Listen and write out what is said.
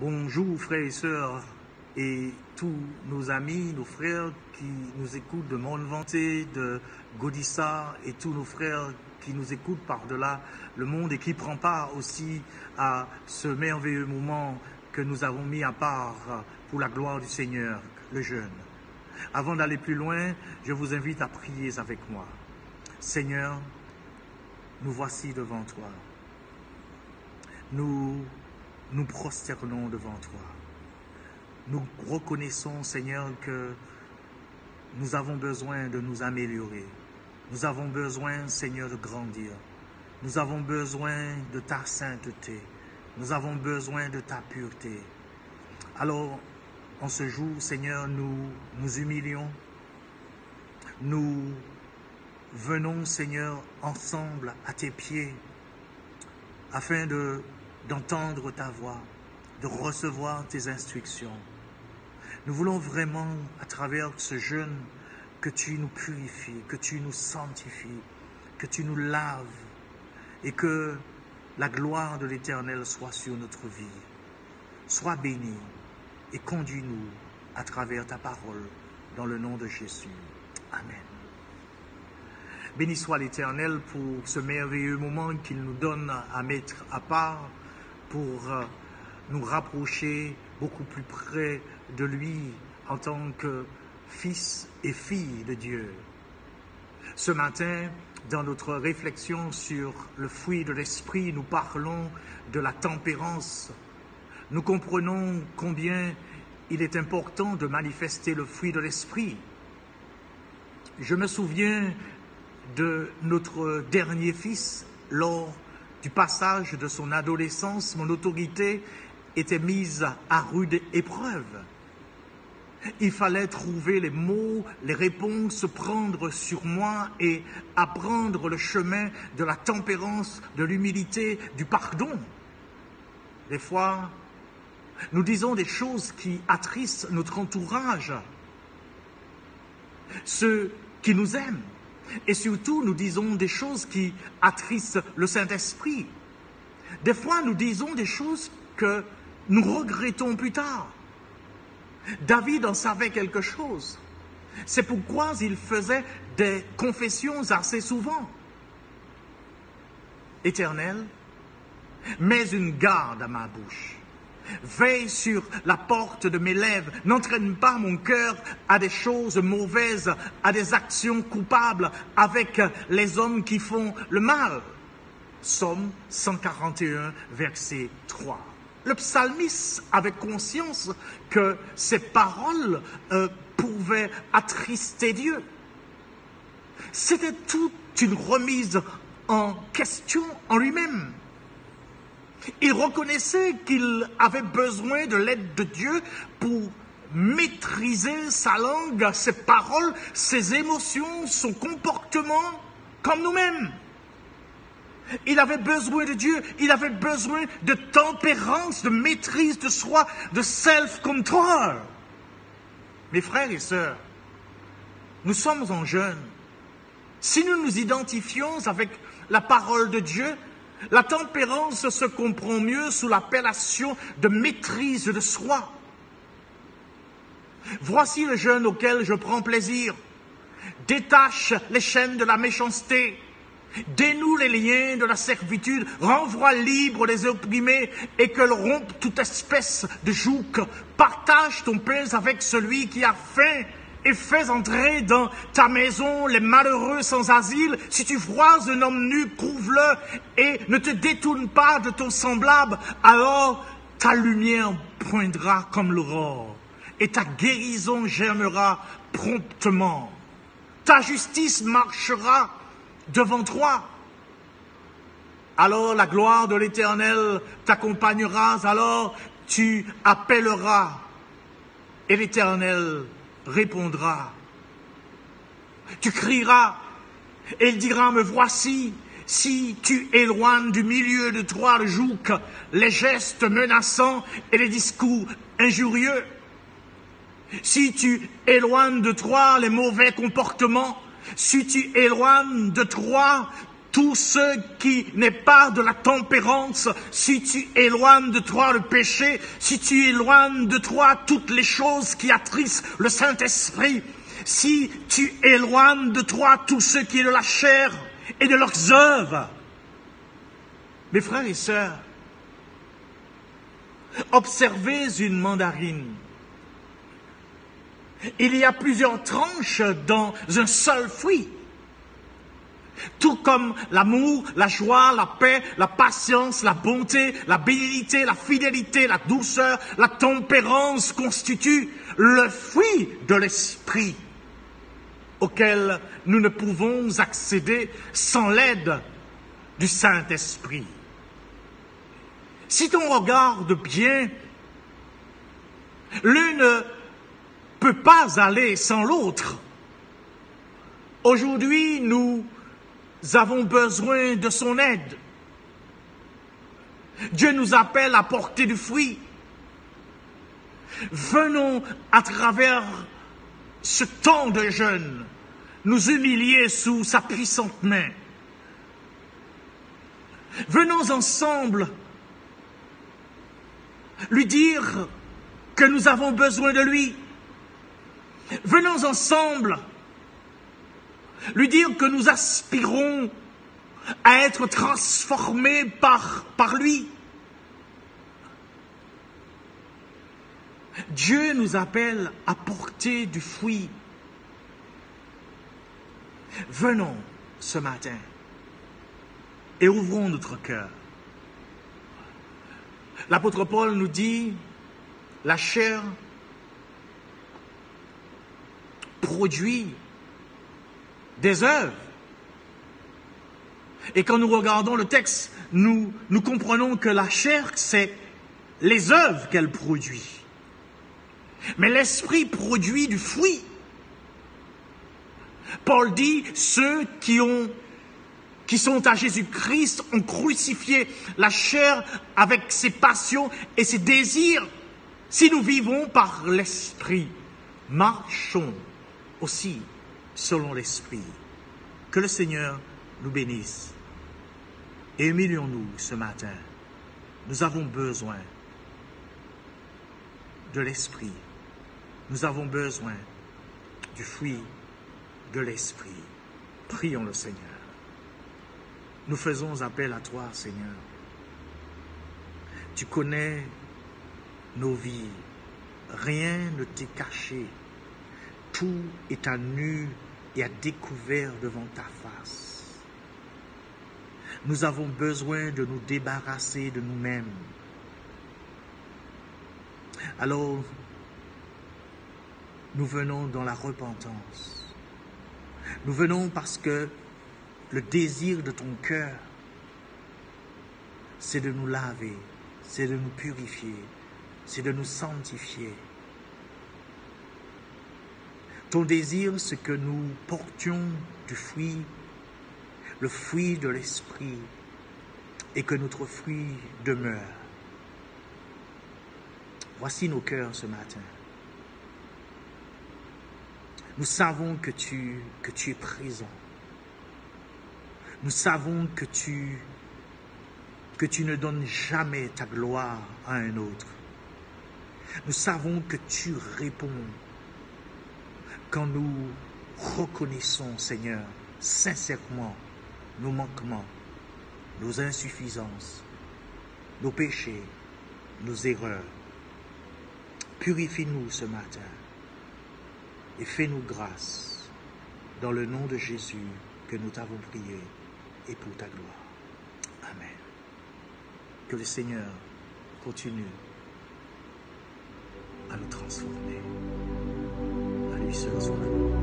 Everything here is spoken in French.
Bonjour frères et sœurs et tous nos amis, nos frères qui nous écoutent de Montventé, de Godissa et tous nos frères qui nous écoutent par-delà le monde et qui prennent part aussi à ce merveilleux moment que nous avons mis à part pour la gloire du Seigneur, le jeûne. Avant d'aller plus loin, je vous invite à prier avec moi. Seigneur, nous voici devant toi. Nous prosternons devant toi. Nous reconnaissons, Seigneur, que nous avons besoin de nous améliorer. Nous avons besoin, Seigneur, de grandir. Nous avons besoin de ta sainteté. Nous avons besoin de ta pureté. Alors, en ce jour, Seigneur, nous nous humilions. Nous venons, Seigneur, ensemble à tes pieds afin d'entendre ta voix, de recevoir tes instructions. Nous voulons vraiment, à travers ce jeûne, que tu nous purifies, que tu nous sanctifies, que tu nous laves et que la gloire de l'Éternel soit sur notre vie. Sois béni et conduis-nous à travers ta parole, dans le nom de Jésus. Amen. Béni soit l'Éternel pour ce merveilleux moment qu'il nous donne à mettre à part pour nous rapprocher beaucoup plus près de lui en tant que fils et filles de Dieu. Ce matin, dans notre réflexion sur le fruit de l'esprit, nous parlons de la tempérance. Nous comprenons combien il est important de manifester le fruit de l'esprit. Je me souviens de notre dernier fils, lors du passage de son adolescence, mon autorité était mise à rude épreuve. Il fallait trouver les mots, les réponses, prendre sur moi et apprendre le chemin de la tempérance, de l'humilité, du pardon. Des fois, nous disons des choses qui attristent notre entourage, ceux qui nous aiment. Et surtout, nous disons des choses qui attristent le Saint-Esprit. Des fois, nous disons des choses que nous regrettons plus tard. David en savait quelque chose. C'est pourquoi il faisait des confessions assez souvent. Éternel, mets une garde à ma bouche. Veille sur la porte de mes lèvres. N'entraîne pas mon cœur à des choses mauvaises, à des actions coupables avec les hommes qui font le mal. Psaume 141, verset 3. Le psalmiste avait conscience que ces paroles pouvaient attrister Dieu. C'était toute une remise en question en lui-même. Il reconnaissait qu'il avait besoin de l'aide de Dieu pour maîtriser sa langue, ses paroles, ses émotions, son comportement, comme nous-mêmes. Il avait besoin de Dieu, il avait besoin de tempérance, de maîtrise de soi, de self-control. Mes frères et sœurs, nous sommes en jeûne. Si nous nous identifions avec la parole de Dieu, la tempérance se comprend mieux sous l'appellation de maîtrise de soi. Voici le jeûne auquel je prends plaisir. Détache les chaînes de la méchanceté. Dénoue les liens de la servitude, renvoie libre les opprimés et que rompe toute espèce de joug. Partage ton pain avec celui qui a faim et fais entrer dans ta maison les malheureux sans asile. Si tu vois un homme nu, prouve-le et ne te détourne pas de ton semblable. Alors ta lumière poindra comme l'aurore et ta guérison germera promptement. Ta justice marchera devant toi. Alors la gloire de l'Éternel t'accompagnera, alors tu appelleras et l'Éternel répondra. Tu crieras et il dira, me voici. Si tu éloignes du milieu de toi le joug, les gestes menaçants et les discours injurieux, si tu éloignes de toi les mauvais comportements, si tu éloignes de toi tout ce qui n'est pas de la tempérance, si tu éloignes de toi le péché, si tu éloignes de toi toutes les choses qui attristent le Saint-Esprit, si tu éloignes de toi tout ce qui est de la chair et de leurs œuvres. Mes frères et sœurs, observez une mandarine. Il y a plusieurs tranches dans un seul fruit. Tout comme l'amour, la joie, la paix, la patience, la bonté, la bénignité, la fidélité, la douceur, la tempérance constituent le fruit de l'esprit auquel nous ne pouvons accéder sans l'aide du Saint-Esprit. Si on regarde bien, l'un ne peut pas aller sans l'autre. Aujourd'hui, nous avons besoin de son aide. Dieu nous appelle à porter du fruit. Venons à travers ce temps de jeûne nous humilier sous sa puissante main. Venons ensemble lui dire que nous avons besoin de lui. Venons ensemble lui dire que nous aspirons à être transformés par lui. Dieu nous appelle à porter du fruit. Venons ce matin et ouvrons notre cœur. L'apôtre Paul nous dit, la chair produit des œuvres. Et quand nous regardons le texte, nous comprenons que la chair, c'est les œuvres qu'elle produit. Mais l'esprit produit du fruit. Paul dit, ceux qui sont à Jésus-Christ ont crucifié la chair avec ses passions et ses désirs. Si nous vivons par l'esprit, marchons aussi selon l'esprit. Que le Seigneur nous bénisse. Et humilions-nous ce matin. Nous avons besoin de l'esprit. Nous avons besoin du fruit de l'esprit. Prions le Seigneur. Nous faisons appel à toi, Seigneur. Tu connais nos vies. Rien ne t'est caché. Tout est à nu et à découvert devant ta face. Nous avons besoin de nous débarrasser de nous-mêmes. Alors, nous venons dans la repentance. Nous venons parce que le désir de ton cœur, c'est de nous laver, c'est de nous purifier, c'est de nous sanctifier. Ton désir, c'est que nous portions du fruit, le fruit de l'esprit, et que notre fruit demeure. Voici nos cœurs ce matin. Nous savons que tu es présent. Nous savons que tu ne donnes jamais ta gloire à un autre. Nous savons que tu réponds quand nous reconnaissons, Seigneur, sincèrement nos manquements, nos insuffisances, nos péchés, nos erreurs. Purifie-nous ce matin et fais-nous grâce dans le nom de Jésus que nous t'avons prié et pour ta gloire. Amen. Que le Seigneur continue à nous transformer. À lui seul soit la gloire.